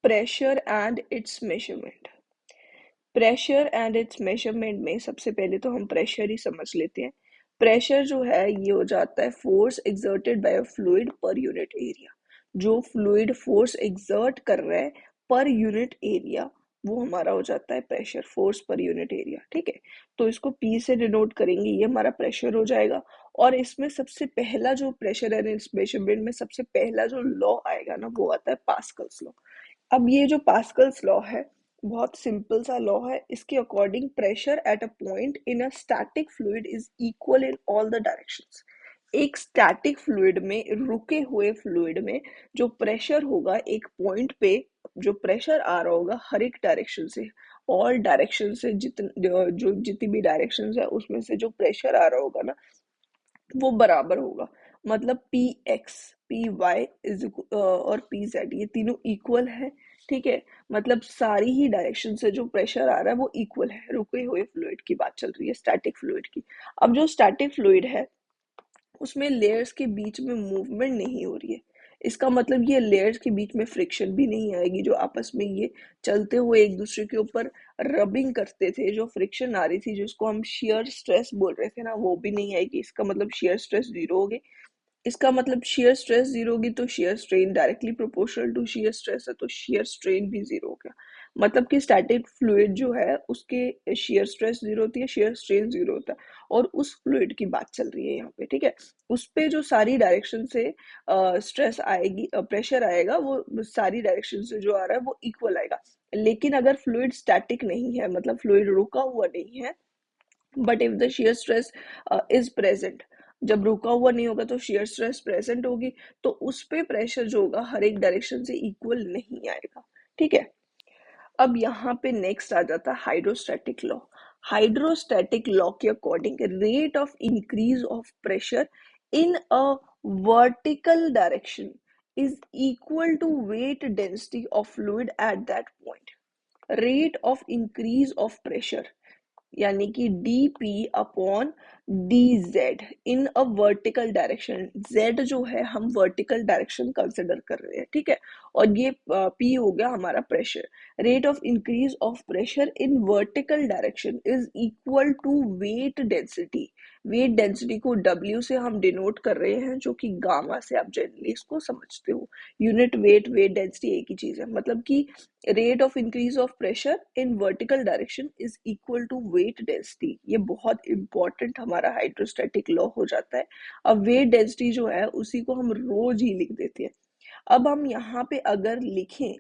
Pressure and it's measurement. Pressure and it's measurement में सबसे पहले तो हम प्रेशर ही समझ लेते हैं। प्रेशर जो है ये हो जाता है force exerted by a fluid per unit area. जो फ्लूइड फोर्स एक्सर्ट कर रहा है पर यूनिट एरिया, वो हमारा हो जाता है pressure, force per unit area. ठीक है, तो इसको पी से डिनोट करेंगे, ये हमारा प्रेशर हो जाएगा। और इसमें सबसे पहला जो प्रेशर एंड इट्स मेजरमेंट में सबसे पहला जो लॉ आएगा ना, वो आता है पास्कल्स लॉ। अब ये जो पास्कल्स लॉ है बहुत सिंपल सा लॉ है। इसके according pressure at a point in a static fluid is equal in all the directions. एक स्टैटिक फ्लूइड में, रुके हुए फ्लूइड में जो प्रेशर होगा एक पॉइंट पे, जो प्रेशर आ रहा होगा हर एक डायरेक्शन से, ऑल डायरेक्शन से, जितनी भी डायरेक्शन है उसमें से जो प्रेशर आ रहा होगा ना, वो बराबर होगा। मतलब P X, P Y is और पी जेड, ये तीनों इक्वल है। ठीक है, मतलब सारी ही डायरेक्शन से जो प्रेशर आ रहा है वो इक्वल है। रुके हुए फ्लूइड की बात चल रही है, स्टैटिक फ्लूइड की। अब जो स्टैटिक फ्लूइड है उसमें लेयर्स के बीच में मूवमेंट नहीं हो रही है। इसका मतलब ये लेयर्स के बीच में फ्रिक्शन भी नहीं आएगी, जो आपस में ये चलते हुए एक दूसरे के ऊपर रबिंग करते थे, जो फ्रिक्शन आ रही थी, जिसको हम शियर स्ट्रेस बोल रहे थे ना, वो भी नहीं आएगी। इसका मतलब शियर स्ट्रेस जीरो होगी। इसका मतलब शेयर स्ट्रेस जीरो होगी तो shear strain directly proportional to shear stress है, तो शेयर स्ट्रेन भी जीरो हो गया। मतलब कि स्टैटिक फ्लूइड जो है उसके शेयर स्ट्रेस जीरो होती है, शेयर स्ट्रेन जीरो होता है। और उस फ्लूइड की बात चल रही है यहाँ पे। ठीक है, उस पे जो सारी डायरेक्शन से स्ट्रेस आएगी, प्रेशर आएगा, वो सारी डायरेक्शन से जो आ रहा है वो इक्वल आएगा। लेकिन अगर फ्लूइड स्टैटिक नहीं है, मतलब फ्लूइड रुका हुआ नहीं है, but if the shear stress is present, जब रुका हुआ नहीं होगा तो shear stress प्रेजेंट होगी, तो उस पे प्रेशर जो होगा हर एक डायरेक्शन से इक्वल नहीं आएगा। ठीक है, अब यहाँ पे नेक्स्ट आ जाता है हाइड्रोस्टैटिक लॉ। हाइड्रोस्टैटिक लॉ के according rate of increase of pressure in a vertical direction is equal to weight density of fluid at that point. Rate of increase of pressure यानी कि dp upon dz in a vertical direction. z जो है हम vertical direction consider कर रहे हैं। ठीक है, और ये p हो गया हमारा pressure. Rate of increase of pressure in vertical direction is equal to weight density. Weight density को w से हम डिनोट कर रहे हैं, जो कि गामा से आप जनरली इसको समझते हो। यूनिट वेट, वेट डेंसिटी एक ही चीज है। मतलब कि rate of increase of pressure in vertical direction is equal to weight density. ये बहुत इंपॉर्टेंट हमारा हाइड्रोस्टैटिक लॉ हो जाता है। अब वेट डेंसिटी जो है उसी को हम रोज ही लिख देते हैं। अब हम यहाँ पे अगर लिखें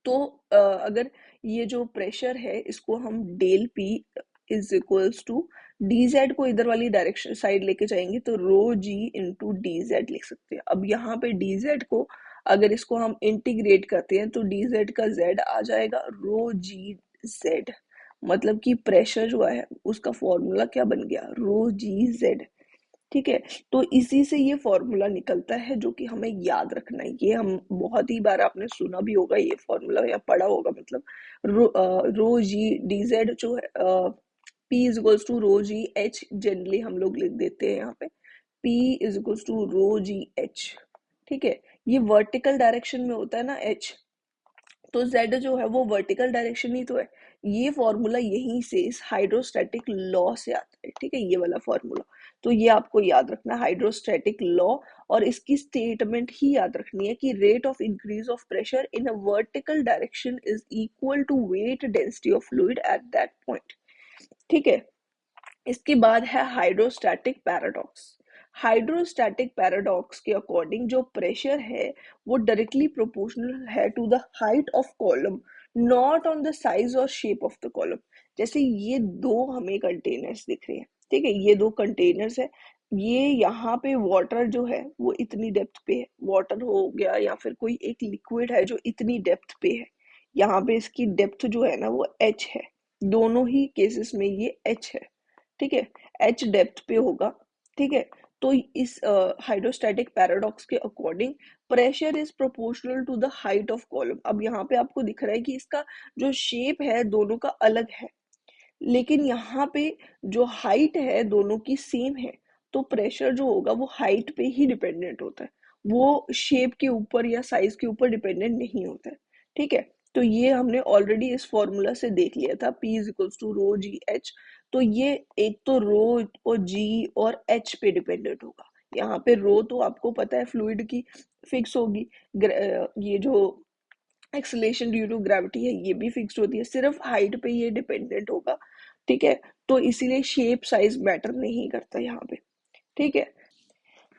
तो अगर ये जो प्रेशर है इसको हम del P is equals to D Z को इधर वाली डायरेक्शन साइड लेके जाएंगे तो rho G into D Z लिख सकते हैं। अब यहाँ पे डी जेड को अगर इसको हम इंटीग्रेट करते हैं तो डी जेड का जेड आ जाएगा रो जी जेड। मतलब कि प्रेशर जो है उसका फॉर्मूला क्या बन गया, रो जी जेड। ठीक है, तो इसी से ये फॉर्मूला निकलता है जो कि हमें याद रखना है। ये हम बहुत ही बार आपने सुना भी होगा ये फॉर्मूला या पढ़ा होगा। मतलब रो जी डी जेड जो है, P is equals to rho G H, generally हम लोग लिख देते हैं यहाँ पे P is equals to rho G H. ठीक है, ये वर्टिकल डायरेक्शन में होता है ना एच, तो z जो है वो वर्टिकल डायरेक्शन ही तो है। ये फॉर्मूला यहीं से इस हाइड्रोस्टैटिक लॉ से आता है। ठीक है, ये वाला फॉर्मूला, तो ये आपको याद रखना हाइड्रोस्टैटिक लॉ। और इसकी स्टेटमेंट ही याद रखनी है कि rate of increase of pressure in a vertical direction is equal to weight density of fluid at that point. ठीक है, इसके बाद है हाइड्रोस्टैटिक पैराडॉक्स। हाइड्रोस्टैटिक पैराडॉक्स के अकॉर्डिंग जो प्रेशर है वो डायरेक्टली प्रोपोर्शनल है to the height of column, not on the size और शेप ऑफ द कॉलम। जैसे ये दो हमें कंटेनर्स दिख रहे हैं। ठीक है, ये दो कंटेनर्स है। ये यहाँ पे वाटर जो है वो इतनी डेप्थ पे है, वाटर हो गया या फिर कोई एक लिक्विड है जो इतनी डेप्थ पे है। यहाँ पे इसकी डेप्थ जो है ना वो h है। दोनों ही केसेस में ये h है। ठीक है, एच डेप्थ पे होगा। ठीक है, तो इस हाइड्रोस्टैटिक पैराडॉक्स के according pressure is proportional to the height of column. अब यहाँ पे आपको दिख रहा है कि इसका जो शेप है दोनों का अलग है, लेकिन यहाँ पे जो हाइट है दोनों की सेम है। तो प्रेशर जो होगा वो हाइट पे ही डिपेंडेंट होता है, वो शेप के ऊपर या साइज के ऊपर डिपेंडेंट नहीं होता है। ठीक है, तो ये हमने ऑलरेडी इस फॉर्मूला से देख लिया था, P is equals to rho G H. तो ये एक तो रो और जी और एच पे डिपेंडेंट होगा। यहाँ पे रो तो आपको पता है फ्लूइड की फिक्स होगी, ये जो एक्सेलेरेशन ड्यू टू ग्रेविटी है ये भी फिक्स्ड होती है, सिर्फ हाइट पे ये डिपेंडेंट होगा। ठीक है, तो इसीलिए शेप साइज मैटर नहीं करता यहाँ पे। ठीक है,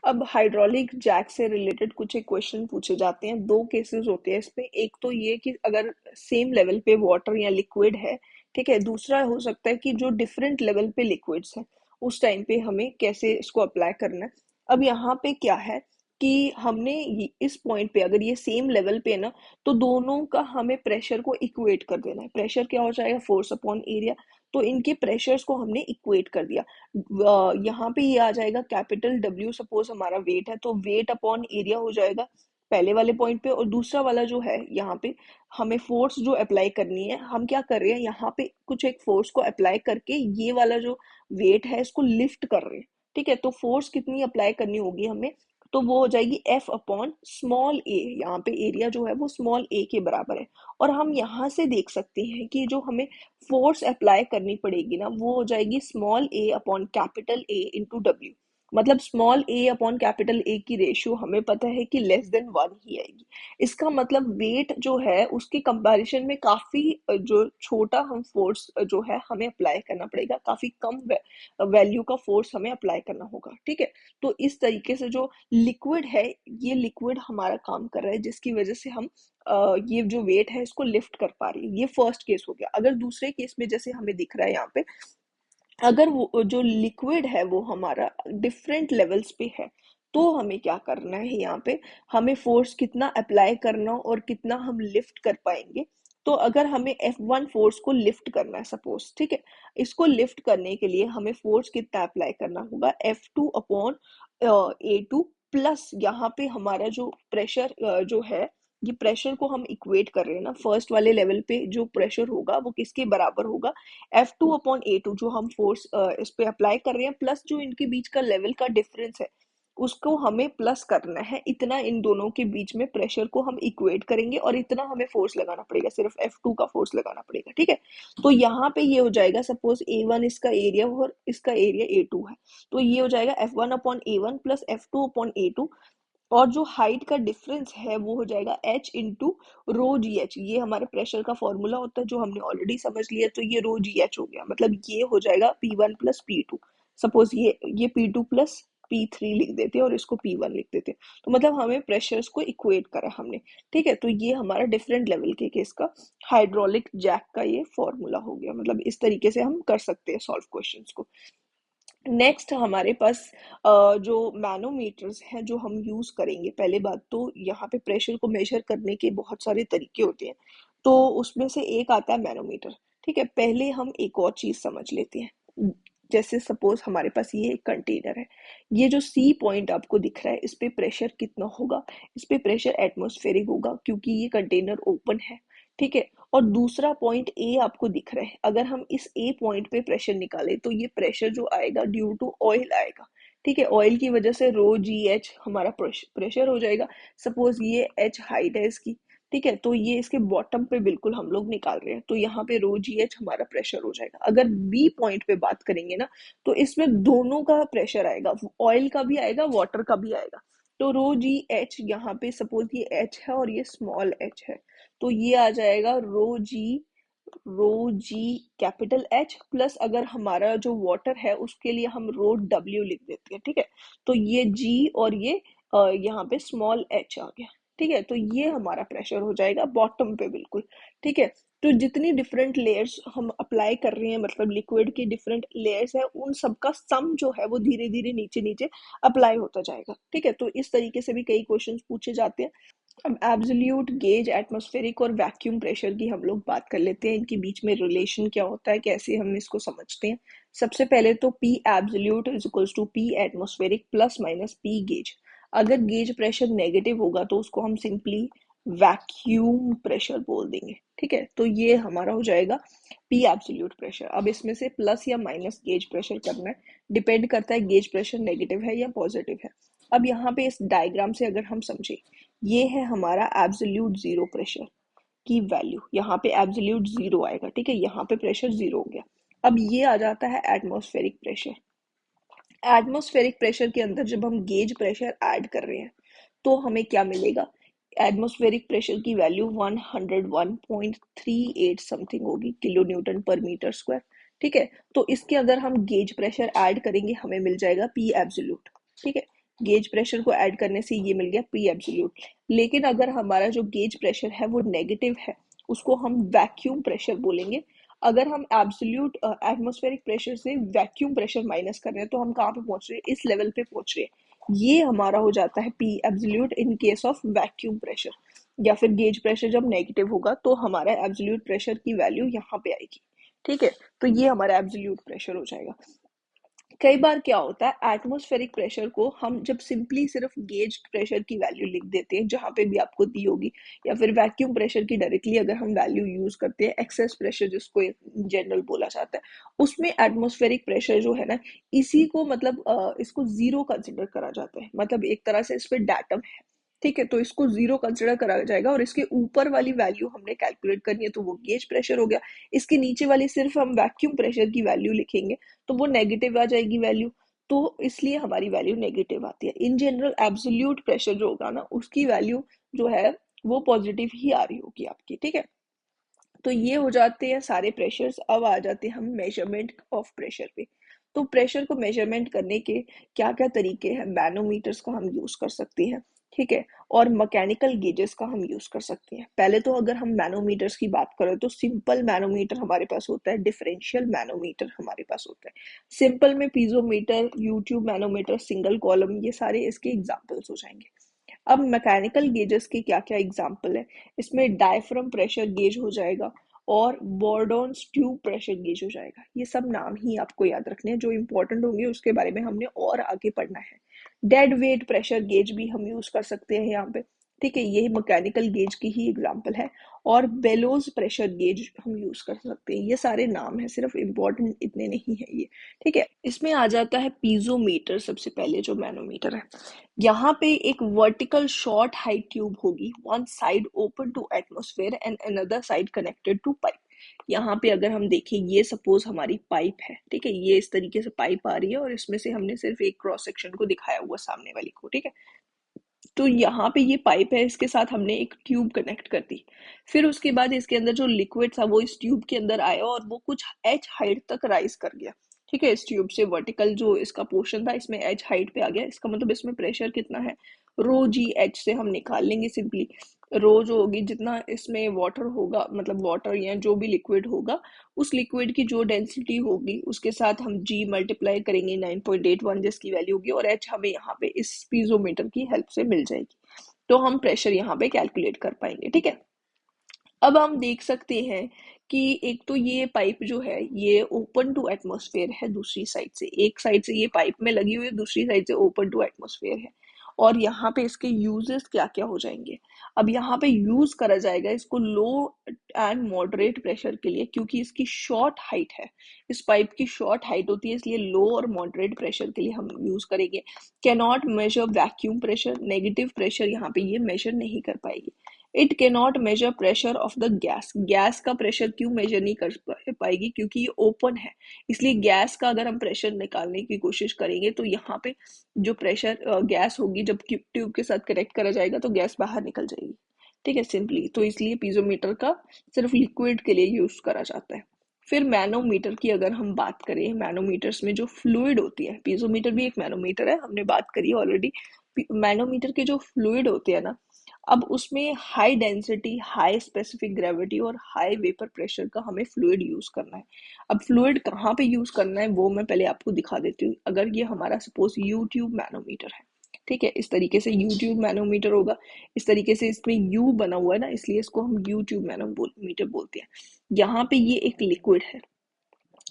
अब हाइड्रोलिक जैक से रिलेटेड कुछ एक क्वेश्चन पूछे जाते हैं। दो केसेस होते हैं इसमें, एक तो ये कि अगर सेम लेवल पे वाटर या लिक्विड है, ठीक है, दूसरा हो सकता है कि जो डिफरेंट लेवल पे लिक्विड्स हैं उस टाइम पे हमें कैसे इसको अप्लाई करना है। अब यहाँ पे क्या है कि हमने इस पॉइंट पे अगर ये सेम लेवल पे है ना, तो दोनों का हमें प्रेशर को इक्वेट कर देना है। प्रेशर क्या हो जाएगा, फोर्स अपॉन एरिया। तो इनके प्रेशर्स को हमने इक्वेट कर दिया। यहाँ पे ये आ जाएगा कैपिटल डब्ल्यू, सपोज हमारा वेट है तो वेट अपॉन एरिया हो जाएगा पहले वाले पॉइंट पे। और दूसरा वाला जो है यहाँ पे हमें फोर्स जो अप्लाई करनी है, हम क्या कर रहे हैं यहाँ पे कुछ एक फोर्स को अप्लाई करके ये वाला जो वेट है इसको लिफ्ट कर रहे हैं। ठीक है, तो फोर्स कितनी अप्लाई करनी होगी हमें, तो वो हो जाएगी एफ अपॉन स्मॉल ए। यहाँ पे एरिया जो है वो स्मॉल ए के बराबर है। और हम यहाँ से देख सकते हैं कि जो हमें फोर्स अप्लाई करनी पड़ेगी ना, वो हो जाएगी small A upon capital A into W. मतलब small A upon capital A की रेशियो हमें पता है कि लेस देन 1 ही आएगी। इसका मतलब वेट जो है उसके कंपैरिजन में काफी जो छोटा हम फोर्स जो है हमें अप्लाई करना पड़ेगा, काफी कम वैल्यू का फोर्स हमें अप्लाई करना होगा। ठीक है, तो इस तरीके से जो लिक्विड है, ये लिक्विड हमारा काम कर रहा है जिसकी वजह से हम ये जो वेट है इसको लिफ्ट कर पा रही है। ये फर्स्ट केस हो गया। अगर दूसरे केस में जैसे हमें दिख रहा है यहाँ पे, अगर वो जो लिक्विड है वो हमारा डिफरेंट लेवल्स पे है, तो हमें क्या करना है यहाँ पे, हमें फोर्स कितना अप्लाई करना और कितना हम लिफ्ट कर पाएंगे। तो अगर हमें F1 फोर्स को लिफ्ट करना है सपोज, ठीक है, इसको लिफ्ट करने के लिए हमें फोर्स कितना अप्लाई करना होगा, F2 अपॉन A2 प्लस यहाँ पे हमारा जो प्रेशर जो है, ये प्रेशर को हम इक्वेट कर रहे हैं ना, फर्स्ट वाले लेवल पे जो प्रेशर होगा वो किसके बराबर होगा, F2 अपॉन A2 जो हम फोर्स इस पे अप्लाई कर रहे हैं, प्लस जो इनके बीच का लेवल का डिफरेंस है उसको हमें प्लस करना है। इतना इन दोनों के बीच में प्रेशर को हम इक्वेट करेंगे और इतना हमें फोर्स लगाना पड़ेगा, सिर्फ F2 का फोर्स लगाना पड़ेगा। ठीक है, तो यहाँ पे ये हो जाएगा, सपोज A1 इसका एरिया और इसका एरिया A2 है, तो ये हो जाएगा F1 upon A1 plus F2 upon A2। और जो हाइट का डिफरेंस है वो हो जाएगा H into rho G H. ये हमारे प्रेशर का फॉर्मूला होता है जो हमने ऑलरेडी समझ लिया, तो ये रो जी एच हो गया। मतलब ये हो जाएगा P1 प्लस P2। सपोज ये P2 प्लस P3 लिख देते हैं और इसको P1 लिख देते हैं। तो मतलब हमें प्रेशर्स को इक्वेट करा हमने। ठीक है, तो ये हमारा डिफरेंट लेवल के केस का हाइड्रोलिक जैक का ये फॉर्मूला हो गया। मतलब इस तरीके से हम कर सकते हैं सॉल्व क्वेश्चंस को। नेक्स्ट हमारे पास जो मैनोमीटर्स हैं जो हम यूज करेंगे। पहले बात तो यहाँ पे प्रेशर को मेजर करने के बहुत सारे तरीके होते हैं, तो उसमें से एक आता है मैनोमीटर। ठीक है, पहले हम एक और चीज समझ लेते हैं। जैसे सपोज हमारे पास ये एक कंटेनर है, ये जो सी पॉइंट आपको दिख रहा है इस पे प्रेशर कितना होगा, इस पे प्रेशर एटमॉस्फेरिक होगा क्योंकि ये कंटेनर ओपन है। ठीक है, और दूसरा पॉइंट ए आपको दिख रहा है, अगर हम इस ए पॉइंट पे प्रेशर निकाले तो ये प्रेशर जो आएगा ड्यू टू ऑयल आएगा। ठीक है, ऑयल की वजह से रो जी एच हमारा प्रेशर हो जाएगा। सपोज ये एच हाइट है इसकी, ठीक है, तो ये इसके बॉटम पे बिल्कुल हम लोग निकाल रहे हैं, तो यहाँ पे रो जी एच हमारा प्रेशर हो जाएगा। अगर बी पॉइंट पे बात करेंगे ना, तो इसमें दोनों का प्रेशर आएगा, ऑयल का भी आएगा वाटर का भी आएगा। तो रो जी एच यहाँ पे सपोज ये एच है और ये स्मॉल एच है, तो ये आ जाएगा रो जी कैपिटल एच प्लस अगर हमारा जो वाटर है उसके लिए हम रो डब्ल्यू लिख देते हैं। ठीक है, तो ये जी और ये यहाँ पे स्मॉल एच आ गया। ठीक है, तो ये हमारा प्रेशर हो जाएगा बॉटम पे बिल्कुल। ठीक है, तो जितनी डिफरेंट लेयर्स हम अप्लाई कर रहे हैं, मतलब लिक्विड की डिफरेंट लेयर्स है, उन सबका सम जो है वो धीरे धीरे नीचे नीचे अप्लाई होता जाएगा। ठीक है, तो इस तरीके से भी कई क्वेश्चंस पूछे जाते हैं। अब एब्सोल्यूट गेज, एटमॉस्फेरिक और वैक्यूम प्रेशर की हम लोग बात कर लेते हैं। इनके बीच में रिलेशन क्या होता है, कैसे हम इसको समझते हैं। सबसे पहले तो P absolute is equals to P atmospheric plus minus P gauge. अगर गेज प्रेशर नेगेटिव होगा तो उसको हम सिंपली वैक्यूम प्रेशर बोल देंगे। ठीक है, तो ये हमारा हो जाएगा P एब्सोल्यूट प्रेशर। अब इसमें से प्लस या माइनस गेज प्रेशर करना है, डिपेंड करता है गेज प्रेशर नेगेटिव है या पॉजिटिव है। अब यहाँ पे इस डायग्राम से अगर हम समझे, ये है हमारा एब्सोल्यूट जीरो प्रेशर। की वैल्यू, यहाँ पे एब्सोल्यूट जीरो आएगा, ठीक है, यहाँ पे प्रेशर जीरो हो गया। अब ये आ जाता है एटमॉस्फेरिक प्रेशर। एटमॉस्फेरिक प्रेशर के अंदर जब हम गेज प्रेशर ऐड कर रहे हैं तो हमें क्या मिलेगा, एटमॉस्फेरिक प्रेशर की वैल्यू 101.38 समथिंग होगी किलो न्यूटन पर मीटर स्क्वायर, ठीक है। तो इसके अंदर हम गेज प्रेशर ऐड करेंगे, हमें मिल जाएगा पी एब्सोल्यूट, ठीक है। गेज प्रेशर को ऐड करने से ये मिल गया पी एब्सोल्यूट। लेकिन अगर हमारा जो गेज प्रेशर है वो नेगेटिव है, उसको हम वैक्यूम प्रेशर बोलेंगे। अगर हम एब्सोल्यूट एटमॉस्फेरिक प्रेशर से वैक्यूम प्रेशर माइनस कर रहे हैं तो हम कहाँ पे पहुंच रहे हैं, इस लेवल पे पहुंच रहे हैं। ये हमारा हो जाता है P absolute in case of vacuum pressure. या फिर गेज प्रेशर जब नेगेटिव होगा तो हमारा एब्सोल्यूट प्रेशर की वैल्यू यहाँ पे आएगी, ठीक है। तो ये हमारा एब्सोल्यूट प्रेशर हो जाएगा। कई बार क्या होता है, एटमॉस्फेरिक प्रेशर को हम जब सिंपली सिर्फ गेज प्रेशर की वैल्यू लिख देते हैं जहां पे भी आपको दी होगी, या फिर वैक्यूम प्रेशर की डायरेक्टली अगर हम वैल्यू यूज करते हैं, एक्सेस प्रेशर जिसको इन जनरल बोला जाता है, उसमें एटमॉस्फेरिक प्रेशर जो है ना, इसी को मतलब इसको जीरो कंसिडर करा जाता है, मतलब एक तरह से इस पे डाटम है, ठीक है। तो इसको जीरो कंसिडर करा जाएगा और इसके ऊपर वाली वैल्यू हमने कैलकुलेट करनी है तो वो गेज प्रेशर हो गया। इसके नीचे वाली सिर्फ हम वैक्यूम प्रेशर की वैल्यू लिखेंगे तो वो नेगेटिव आ जाएगी वैल्यू, तो इसलिए हमारी वैल्यू नेगेटिव आती है। इन जनरल एब्सोल्यूट प्रेशर जो होगा ना, उसकी वैल्यू जो है वो पॉजिटिव ही आ रही होगी आपकी, ठीक है। तो ये हो जाते हैं सारे प्रेशर्स। अब आ जाते हैं हम मेजरमेंट ऑफ प्रेशर पे। तो प्रेशर को मेजरमेंट करने के क्या क्या तरीके हैं, मैनोमीटर्स का हम यूज कर सकते हैं, ठीक है, और मैकेनिकल गेजेस का हम यूज कर सकते हैं। पहले तो अगर हम मैनोमीटर्स की बात करें तो सिंपल मैनोमीटर हमारे पास होता है, डिफरेंशियल मैनोमीटर हमारे पास होता है। सिंपल में piezometer, U tube manometer, single column, ये सारे इसके एग्जांपल्स हो जाएंगे। अब मैकेनिकल गेजेस के क्या क्या एग्जांपल है, इसमें डायफ्राम प्रेशर गेज हो जाएगा और बोर्डॉन्स ट्यूब प्रेशर गेज हो जाएगा। ये सब नाम ही आपको याद रखने हैं, जो इंपॉर्टेंट होंगे उसके बारे में हमने और आगे पढ़ना है। डेड वेट प्रेशर गेज भी हम यूज कर सकते हैं यहाँ पे, ठीक है, यही मैकेनिकल गेज की ही एग्जांपल है। और बेलोज प्रेशर गेज हम यूज कर सकते हैं। ये सारे नाम है, सिर्फ इम्पोर्टेंट इतने नहीं है ये, ठीक है। इसमें आ जाता है पीजोमीटर, सबसे पहले जो मैनोमीटर है। यहाँ पे एक वर्टिकल शॉर्ट हाइट ट्यूब होगी, one side open to atmosphere and another side connected to pipe. यहाँ पे अगर हम देखें, ये सपोज हमारी पाइप है, ठीक है, ये इस तरीके से पाइप आ रही है और इसमें से हमने सिर्फ एक क्रॉस सेक्शन को दिखाया हुआ सामने वाली को, ठीक है। तो यहाँ पे ये पाइप है, इसके साथ हमने एक ट्यूब कनेक्ट कर दी। फिर उसके बाद इसके अंदर जो लिक्विड था वो इस ट्यूब के अंदर आया और वो कुछ एच हाइट तक राइज कर गया, ठीक है। इस ट्यूब से वर्टिकल जो इसका पोर्शन था इसमें एच हाइट पे आ गया। इसका मतलब इसमें प्रेशर कितना है, रो जी एच से हम निकाल लेंगे सिंपली। रो जो होगी, जितना इसमें वाटर होगा, मतलब वाटर या जो भी लिक्विड होगा, उस लिक्विड की जो डेंसिटी होगी उसके साथ हम जी मल्टीप्लाई करेंगे 9.81 जिसकी वैल्यू होगी, और एच हमें यहाँ पे इस पीजोमीटर की हेल्प से मिल जाएगी। तो हम प्रेशर यहाँ पे कैलकुलेट कर पाएंगे, ठीक है। अब हम देख सकते हैं कि एक तो ये पाइप जो है ये ओपन टू एटमॉस्फेयर है, दूसरी साइड से, एक साइड से ये पाइप में लगी हुई है, दूसरी साइड से ओपन टू एटमॉस्फेयर है। और यहाँ पे इसके यूजेस क्या क्या हो जाएंगे। अब यहाँ पे यूज करा जाएगा इसको लो एंड मॉडरेट प्रेशर के लिए, क्योंकि इसकी शॉर्ट हाइट है, इस पाइप की शॉर्ट हाइट होती है, इसलिए लो और मॉडरेट प्रेशर के लिए हम यूज करेंगे। Can not measure vacuum pressure, negative pressure यहाँ पे ये मेजर नहीं कर पाएगी। It can not measure pressure of the gas, gas का प्रेशर क्यों मेजर नहीं कर पाएगी, क्योंकि ये ओपन है, इसलिए गैस का अगर हम प्रेशर निकालने की कोशिश करेंगे तो यहाँ पे जो प्रेशर गैस होगी, जब ट्यूब के साथ कनेक्ट करा जाएगा तो गैस बाहर निकल जाएगी, ठीक है, सिंपली। तो इसलिए पीजोमीटर का सिर्फ लिक्विड के लिए यूज करा जाता है। फिर मैनोमीटर की अगर हम बात करें, मैनोमीटर्स में जो फ्लूइड होती है, पीजोमीटर भी एक मैनोमीटर है, हमने बात करी ऑलरेडी। मैनोमीटर के जो फ्लूइड होते हैं ना, अब उसमें high density, high specific gravity और हाई वेपर प्रेशर का हमें फ्लूइड यूज करना है। अब फ्लूइड कहाँ पे यूज करना है वो मैं पहले आपको दिखा देती हूँ। अगर ये हमारा सपोज यूट्यूब मैनोमीटर है, ठीक है, इस तरीके से यूट्यूब मैनोमीटर होगा, इस तरीके से इसमें यू बना हुआ है ना, इसलिए इसको हम यूट्यूब मैनोमीटर बोलते हैं। यहाँ पे ये एक लिक्विड है,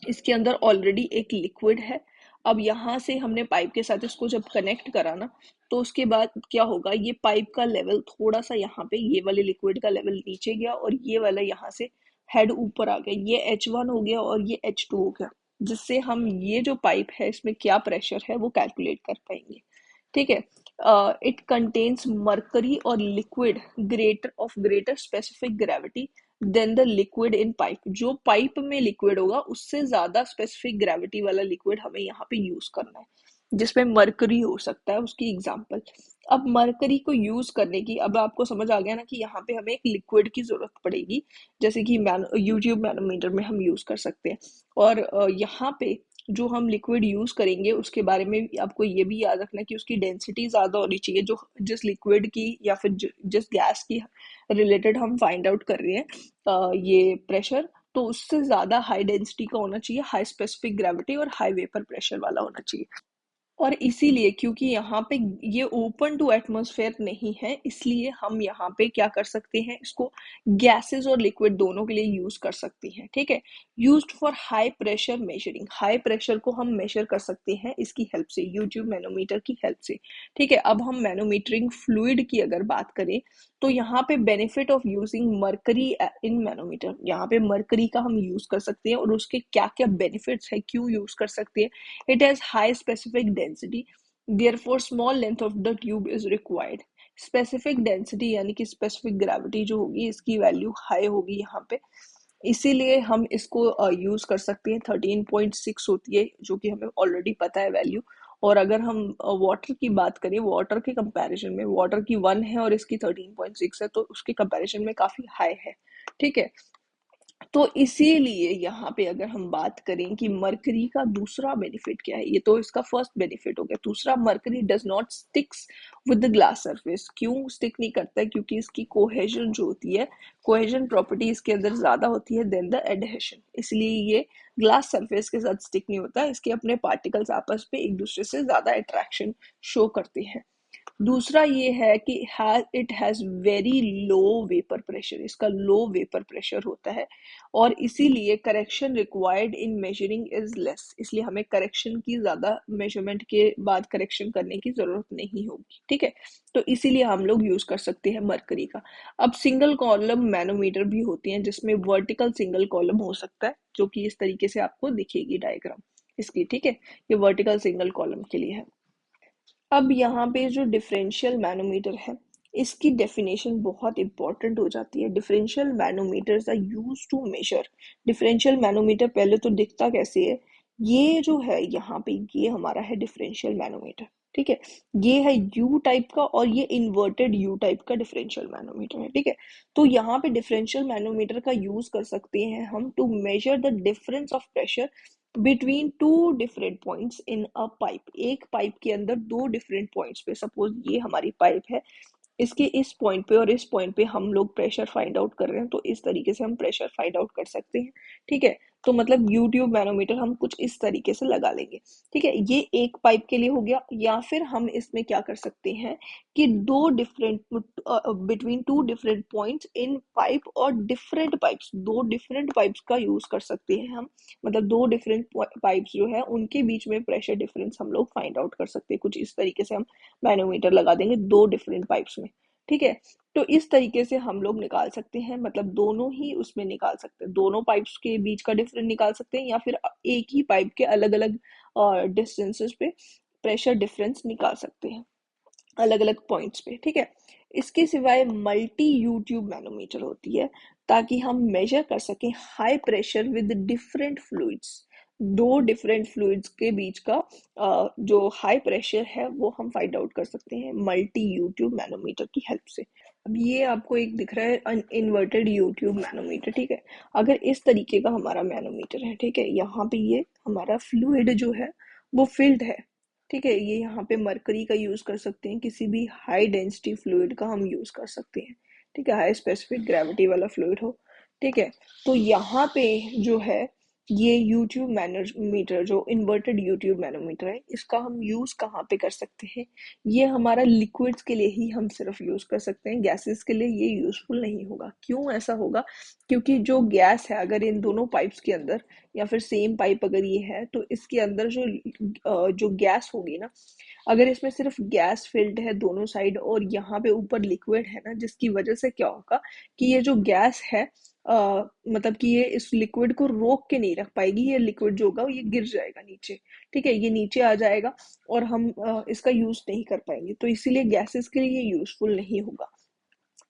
इसके अंदर ऑलरेडी एक लिक्विड है। अब यहाँ से हमने पाइप के साथ इसको जब कनेक्ट करा ना, तो उसके बाद क्या होगा, ये पाइप का लेवल थोड़ा सा यहाँ पे, ये वाले लिक्विड का लेवल नीचे गया और ये वाला यहाँ से हेड ऊपर आ गया, ये H1 हो गया और ये H2 हो गया, जिससे हम ये जो पाइप है इसमें क्या प्रेशर है वो कैलकुलेट कर पाएंगे, ठीक है। It contains mercury or liquid greater specific gravity than the liquid in pipe. जो पाइप में लिक्विड होगा उससे ज्यादा स्पेसिफिक ग्रेविटी वाला लिक्विड हमें यहाँ पे यूज करना है, जिसमें मरकरी हो सकता है उसकी एग्जांपल। अब मरकरी को यूज करने की, अब आपको समझ आ गया ना कि यहाँ पे हमें एक लिक्विड की जरूरत पड़ेगी, जैसे कि यूट्यूब मैनोमीटर में हम यूज कर सकते हैं। और यहाँ पे जो हम लिक्विड यूज करेंगे उसके बारे में भी आपको ये भी याद रखना है कि उसकी डेंसिटी ज्यादा होनी चाहिए, जो जिस लिक्विड की या फिर जिस गैस की रिलेटेड हम फाइंड आउट कर रहे हैं ये प्रेशर, तो उससे ज्यादा हाई डेंसिटी का होना चाहिए, हाई स्पेसिफिक ग्रेविटी और हाई वेपर प्रेशर वाला होना चाहिए। और इसीलिए क्योंकि यहाँ पे ये ओपन टू एटमॉस्फेयर नहीं है, इसलिए हम यहाँ पे क्या कर सकते हैं, इसको गैसेस और लिक्विड दोनों के लिए यूज कर सकते हैं। ठीक है, used for high pressure measuring, high pressure को हम मेजर कर सकते हैं इसकी हेल्प से, यूट्यूब मैनोमीटर की हेल्प से। ठीक है, अब हम मैनोमीटरिंग फ्लूइड की अगर बात करें तो यहाँ पे benefit of using mercury in manometer, यहाँ पे मरकरी का हम यूज कर सकते हैं और उसके क्या क्या बेनिफिट्स है, क्यों यूज कर सकते हैं। It has high specific density, therefore small length of the tube is required. Specific density यानी कि specific gravity जो होगी इसकी वैल्यू हाई होगी यहाँ पे, इसीलिए हम इसको यूज कर सकते हैं। 13.6 होती है जो कि हमें ऑलरेडी पता है वैल्यू। और अगर हम वाटर की बात करें, वाटर के कंपैरिजन में वाटर की 1 है और इसकी 13.6 है, तो उसके कंपैरिजन में काफी हाई है। ठीक है, तो इसीलिए यहाँ पे अगर हम बात करें कि मरकरी का दूसरा बेनिफिट क्या है, ये तो इसका फर्स्ट बेनिफिट हो गया। दूसरा, mercury does not sticks with the glass surface. क्यों स्टिक नहीं करता है? क्योंकि इसकी कोहेजन जो होती है, कोहेजन प्रॉपर्टी इसके अंदर ज्यादा होती है देन द एडहेशन, इसलिए ये ग्लास सरफेस के साथ स्टिक नहीं होता। इसके अपने पार्टिकल्स आपस में एक दूसरे से ज्यादा अट्रैक्शन शो करते हैं। दूसरा ये है कि it has very low vapour pressure, इसका लो वेपर प्रेशर होता है और इसीलिए correction required in measuring is less, इसलिए हमें करेक्शन की ज्यादा मेजरमेंट के बाद करेक्शन करने की जरूरत नहीं होगी। ठीक है, तो इसीलिए हम लोग यूज कर सकते हैं मरकरी का। अब सिंगल कॉलम मैनोमीटर भी होती हैं जिसमें वर्टिकल सिंगल कॉलम हो सकता है, जो कि इस तरीके से आपको दिखेगी डायग्राम इसकी। ठीक है, ये वर्टिकल सिंगल कॉलम के लिए है। अब यहाँ पे जो डिफरेंशियल मैनोमीटर है इसकी डेफिनेशन बहुत इंपॉर्टेंट हो जाती है। Differential manometers are used to measure. Differential manometer पहले तो दिखता कैसे है, ये जो है यहाँ पे ये हमारा है डिफरेंशियल मैनोमीटर। ठीक है, ये है यू टाइप का और ये इन्वर्टेड यू टाइप का डिफरेंशियल मैनोमीटर है। ठीक है, तो यहाँ पे डिफरेंशियल मैनोमीटर का यूज कर सकते हैं हम to measure the difference of pressure between two different points in a pipe. एक पाइप के अंदर दो डिफरेंट पॉइंट्स पे, सपोज ये हमारी पाइप है, इसके इस पॉइंट पे और इस पॉइंट पे हम लोग प्रेशर फाइंड आउट कर रहे हैं, तो इस तरीके से हम प्रेशर फाइंड आउट कर सकते हैं। ठीक है, तो मतलब यूट्यूब मैनोमीटर हम कुछ इस तरीके से लगा लेंगे। ठीक है, ये एक पाइप के लिए हो गया। या फिर हम इसमें क्या कर सकते हैं कि दो different between two different points इन पाइप और डिफरेंट पाइप्स, दो डिफरेंट पाइप्स का यूज कर सकते हैं हम। मतलब दो डिफरेंट पाइप्स जो है उनके बीच में प्रेशर डिफरेंस हम लोग फाइंड आउट कर सकते हैं। कुछ इस तरीके से हम मैनोमीटर लगा देंगे दो डिफरेंट पाइप्स में। ठीक है, तो इस तरीके से हम लोग निकाल सकते हैं, मतलब दोनों ही उसमें निकाल सकते हैं, दोनों पाइप्स के बीच का डिफरेंस निकाल सकते हैं या फिर एक ही पाइप के अलग अलग डिस्टेंसेस पे प्रेशर डिफरेंस निकाल सकते हैं, अलग अलग पॉइंट्स पे। ठीक है, इसके सिवाय मल्टी यूट्यूब मैनोमीटर होती है ताकि हम मेजर कर सकें high pressure with different fluids. दो डिफरेंट फ्लूइड्स के बीच का जो हाई प्रेशर है वो हम फाइंड आउट कर सकते हैं मल्टी यूट्यूब मैनोमीटर की हेल्प से। अब ये आपको एक दिख रहा है इन्वर्टेड यूट्यूब मैनोमीटर। ठीक है, अगर इस तरीके का हमारा मैनोमीटर है, ठीक है, यहाँ पे ये हमारा फ्लूइड जो है वो फिल्ड है। ठीक है, ये यहाँ पे मरकरी का यूज कर सकते हैं, किसी भी हाई डेंसिटी फ्लूइड का हम यूज कर सकते हैं। ठीक है, हाई स्पेसिफिक ग्रेविटी वाला फ्लूइड हो। ठीक है, तो यहाँ पे जो है ये यूट्यूब मैनोमीटर, जो इन्वर्टेड यूट्यूब मैनोमीटर है, इसका हम यूज कहाँ पे कर सकते हैं? ये हमारा लिक्विड्स के लिए ही हम सिर्फ यूज कर सकते हैं, गैसेस के लिए ये यूजफुल नहीं होगा। क्यों ऐसा होगा? क्योंकि जो गैस है अगर इन दोनों पाइप्स के अंदर या फिर सेम पाइप अगर ये है तो इसके अंदर जो गैस होगी ना, अगर इसमें सिर्फ गैस फिल्ड है दोनों साइड और यहाँ पे ऊपर लिक्विड है ना, जिसकी वजह से क्या होगा कि ये जो गैस है मतलब कि ये इस लिक्विड को रोक के नहीं रख पाएगी, ये लिक्विड जो होगा ये गिर जाएगा नीचे। ठीक है, ये नीचे आ जाएगा और हम इसका यूज नहीं कर पाएंगे, तो इसीलिए गैसेस के लिए ये यूजफुल नहीं होगा।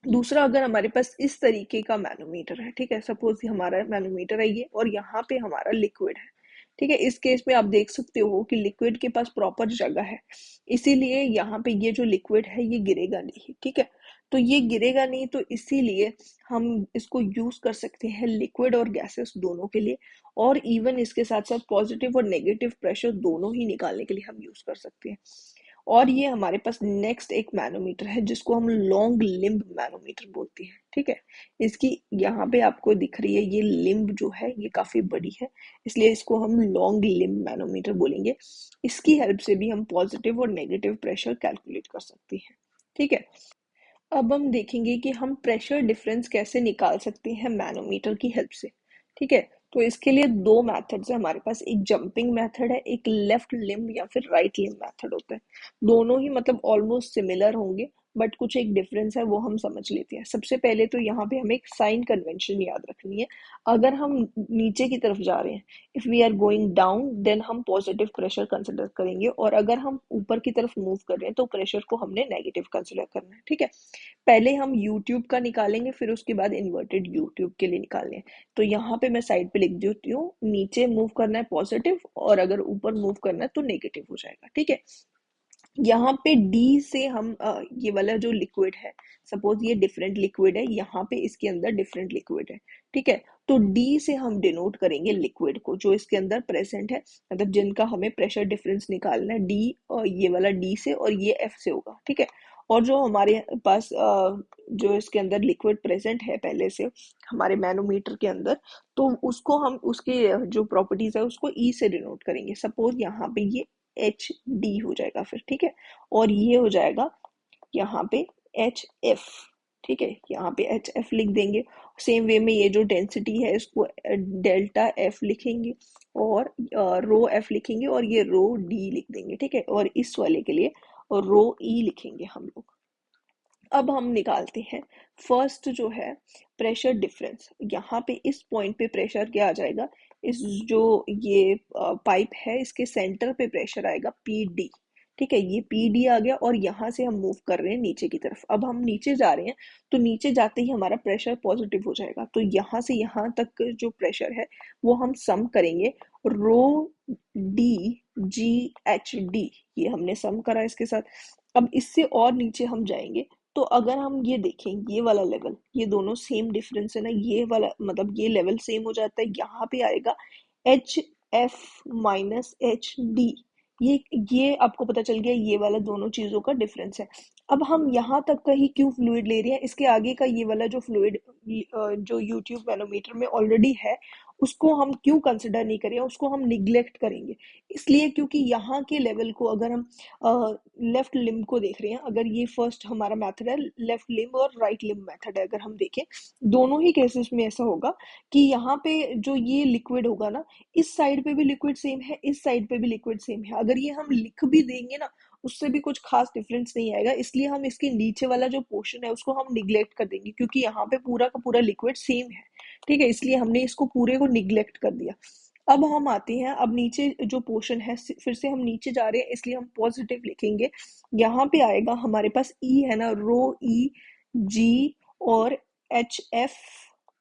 दूसरा, अगर हमारे पास इस तरीके का मैनोमीटर है, ठीक है, सपोज हमारा मैनोमीटर है ये और यहाँ पे हमारा लिक्विड है। ठीक है, इस केस में आप देख सकते हो कि लिक्विड के पास प्रॉपर जगह है, इसीलिए यहाँ पे ये जो लिक्विड है ये गिरेगा नहीं। ठीक है, तो ये गिरेगा नहीं, तो इसीलिए हम इसको यूज कर सकते हैं लिक्विड और गैसेस दोनों के लिए, और इवन इसके साथ साथ पॉजिटिव और नेगेटिव प्रेशर दोनों ही निकालने के लिए हम यूज कर सकते हैं। और ये हमारे पास नेक्स्ट एक मैनोमीटर है जिसको हम लॉन्ग लिम्ब मैनोमीटर बोलते हैं। ठीक है, इसकी यहाँ पे आपको दिख रही है ये लिम्ब जो है ये काफी बड़ी है, इसलिए इसको हम लॉन्ग लिम्ब मैनोमीटर बोलेंगे। इसकी हेल्प से भी हम पॉजिटिव और नेगेटिव प्रेशर कैलकुलेट कर सकते हैं। ठीक है, अब हम देखेंगे कि हम प्रेशर डिफरेंस कैसे निकाल सकते हैं मैनोमीटर की हेल्प से। ठीक है, तो इसके लिए दो मेथड्स है हमारे पास, एक जंपिंग मेथड है, एक लेफ्ट लिम्ब या फिर राइट लिम्ब मेथड होता है। दोनों ही मतलब ऑलमोस्ट सिमिलर होंगे, बट कुछ एक डिफरेंस है वो हम समझ लेते हैं। सबसे पहले तो यहाँ पे हमें एक साइन कन्वेंशन याद रखनी है। अगर हम नीचे की तरफ जा रहे हैं, if we are going down, then हम पॉजिटिव प्रेशर कंसिडर करेंगे, और अगर हम ऊपर की तरफ मूव कर रहे हैं तो प्रेशर को हमने नेगेटिव कंसिडर करना है। ठीक है, पहले हम यूट्यूब का निकालेंगे, फिर उसके बाद इन्वर्टेड यूट्यूब के लिए निकालने हैं। तो यहाँ पे मैं साइड पे लिख देती हूँ, नीचे मूव करना है पॉजिटिव, और अगर ऊपर मूव करना है तो नेगेटिव हो जाएगा। ठीक है, यहाँ पे डी से हम ये वाला जो लिक्विड है, सपोज ये डिफरेंट लिक्विड है, यहाँ पे इसके अंदर डिफरेंट लिक्विड है। ठीक है, तो डी से हम डिनोट करेंगे लिक्विड को जो इसके अंदर प्रेजेंट है, मतलब जिनका हमें प्रेशर डिफरेंस निकालना है, डी और ये वाला डी से और ये एफ से होगा। ठीक है, और जो हमारे पास जो इसके अंदर लिक्विड प्रेजेंट है पहले से हमारे मैनोमीटर के अंदर, तो उसको हम उसके जो प्रॉपर्टीज है उसको ई से डिनोट करेंगे। सपोज यहाँ पे ये एच डी हो जाएगा फिर। ठीक है, और ये हो जाएगा यहाँ पे एच एफ। ठीक है, यहाँ पे एच एफ लिख देंगे। सेम वे में ये जो डेंसिटी है इसको डेल्टा एफ लिखेंगे, और रो एफ लिखेंगे, और ये रो डी लिख देंगे। ठीक है, और इस वाले के लिए रो ई लिखेंगे हम लोग। अब हम निकालते हैं फर्स्ट जो है प्रेशर डिफरेंस। यहाँ पे इस पॉइंट पे प्रेशर क्या आ जाएगा, इस जो ये पाइप है इसके सेंटर पे प्रेशर आएगा पी डी। ठीक है, ये पी डी आ गया, और यहाँ से हम मूव कर रहे हैं नीचे की तरफ। अब हम नीचे जा रहे हैं, तो नीचे जाते ही हमारा प्रेशर पॉजिटिव हो जाएगा, तो यहाँ से यहाँ तक जो प्रेशर है वो हम सम करेंगे। Rho D G H D, ये हमने सम करा इसके साथ। अब इससे और नीचे हम जाएंगे, तो अगर हम ये देखें ये वाला लेवल, ये दोनों सेम डिफरेंस है ना, ये वाला मतलब ये लेवल सेम हो जाता है। यहाँ पे आएगा H F minus H D. ये आपको पता चल गया ये वाला दोनों चीजों का डिफरेंस है। अब हम यहाँ तक का ही क्यों फ्लूइड ले रहे हैं, इसके आगे का ये वाला जो फ्लूइड जो यूट्यूब मैनोमीटर में ऑलरेडी है उसको हम क्यों कंसिडर नहीं करें, उसको हम निग्लेक्ट करेंगे। इसलिए क्योंकि यहाँ के लेवल को अगर हम लेफ्ट लिम्ब को देख रहे हैं, अगर ये फर्स्ट हमारा मेथड है लेफ्ट लिम्ब और राइट लिम्ब मेथड है, अगर हम देखें दोनों ही केसेस में ऐसा होगा कि यहाँ पे जो ये लिक्विड होगा ना, इस साइड पे भी लिक्विड सेम है, इस साइड पे भी लिक्विड सेम है। अगर ये हम लिख भी देंगे ना उससे भी कुछ खास डिफरेंस नहीं आएगा, इसलिए हम इसके नीचे वाला जो पोर्शन है उसको हम निग्लेक्ट कर देंगे, क्योंकि यहाँ पे पूरा का पूरा लिक्विड सेम है। ठीक है, इसलिए हमने इसको पूरे को निग्लेक्ट कर दिया। अब हम आते हैं, अब नीचे जो पोर्शन है फिर से हम नीचे जा रहे हैं, इसलिए हम पॉजिटिव लिखेंगे। यहाँ पे आएगा हमारे पास ई है ना, रो ई जी और H F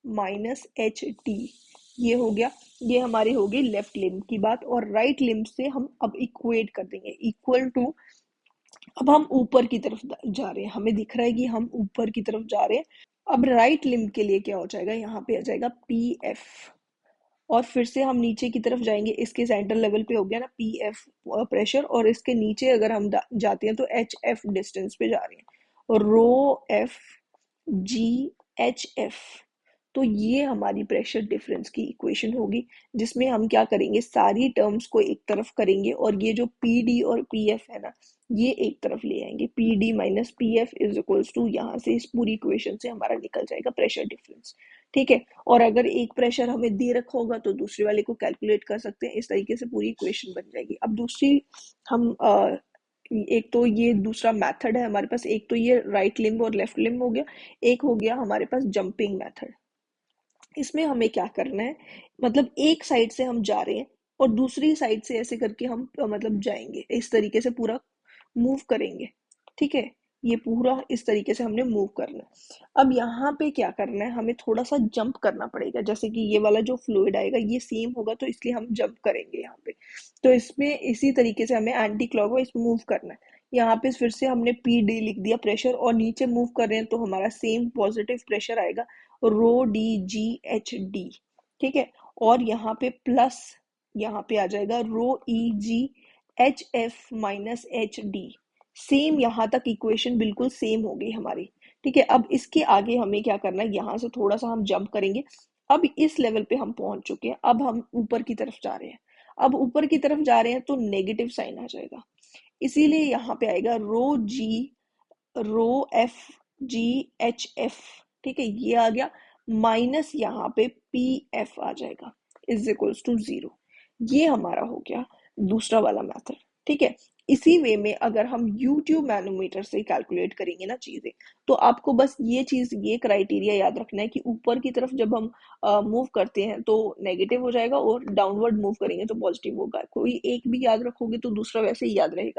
minus H T, ये हो गया। ये हमारी हो गई लेफ्ट लिम्ब की बात, और राइट लिम्ब से हम अब इक्वेट कर देंगे इक्वल टू। अब हम ऊपर की तरफ जा रहे हैं, हमें दिख रहा है कि हम ऊपर की तरफ जा रहे हैं। अब राइट लिम्ब के लिए क्या हो जाएगा, यहाँ पे आ जाएगा पी एफ, और फिर से हम नीचे की तरफ जाएंगे, इसके सेंटर लेवल पे हो गया ना पी एफ प्रेशर, और इसके नीचे अगर हम जाते हैं तो एच एफ डिस्टेंस पे जा रहे हैं, रो एफ जी एच एफ। तो ये हमारी प्रेशर डिफरेंस की इक्वेशन होगी, जिसमें हम क्या करेंगे सारी टर्म्स को एक तरफ करेंगे, और ये जो पी डी और पी एफ है ना ये एक तरफ ले आएंगे। P D minus P F is equals to, यहाँ से इस पूरी इक्वेशन से हमारा निकल जाएगा प्रेशर डिफरेंस। ठीक है, और अगर एक प्रेशर हमें दे रखा होगा तो दूसरे वाले को कैलकुलेट कर सकते हैं, इस तरीके से पूरी इक्वेशन बन जाएगी। अब दूसरी हम एक तो ये दूसरा मेथड है हमारे पास, एक तो ये राइट लिम्ब और लेफ्ट लिम्ब हो गया, एक हो गया हमारे पास जंपिंग मेथड। इसमें हमें क्या करना है, मतलब एक साइड से हम जा रहे हैं और दूसरी साइड से ऐसे करके हम मतलब जाएंगे, इस तरीके से पूरा मूव करेंगे। ठीक है, ये पूरा इस तरीके से हमने मूव करना है। अब यहाँ पे क्या करना है, हमें थोड़ा सा जंप करना पड़ेगा, जैसे कि ये वाला जो फ्लूइड आएगा ये सेम होगा तो इसलिए हम जंप करेंगे यहाँ पे। तो इसमें इसी तरीके से हमें एंटी क्लॉकवाइज मूव करना है। यहाँ पे फिर से हमने पी डी लिख दिया प्रेशर, और नीचे मूव कर रहे हैं तो हमारा सेम पॉजिटिव प्रेशर आएगा, rho D G H D. ठीक है, और यहाँ पे प्लस, यहाँ पे आ जाएगा rho E G H F minus H D. Same यहाँ तक इक्वेशन बिल्कुल सेम हो गई हमारी। ठीक है, अब इसके आगे हमें क्या करना है, यहाँ से थोड़ा सा हम जंप करेंगे। अब इस लेवल पे हम पहुंच चुके हैं, अब हम ऊपर की तरफ जा रहे हैं। अब ऊपर की तरफ जा रहे हैं तो नेगेटिव साइन आ जाएगा, इसीलिए यहाँ पे आएगा रो एफ जी एच एफ। ठीक है, ये आ गया, माइनस यहाँ पे पी एफ आ जाएगा, इज इक्वल्स टू जीरो। ये हमारा हो गया दूसरा वाला मेथड। ठीक है, इसी वे में अगर हम यूट्यूब मैनोमीटर से कैलकुलेट करेंगे ना चीजें, तो आपको बस ये चीज, ये क्राइटेरिया याद रखना है कि ऊपर की तरफ जब हम मूव करते हैं तो नेगेटिव हो जाएगा, और डाउनवर्ड मूव करेंगे तो पॉजिटिव होगा। कोई एक भी याद रखोगे तो दूसरा वैसे ही याद रहेगा।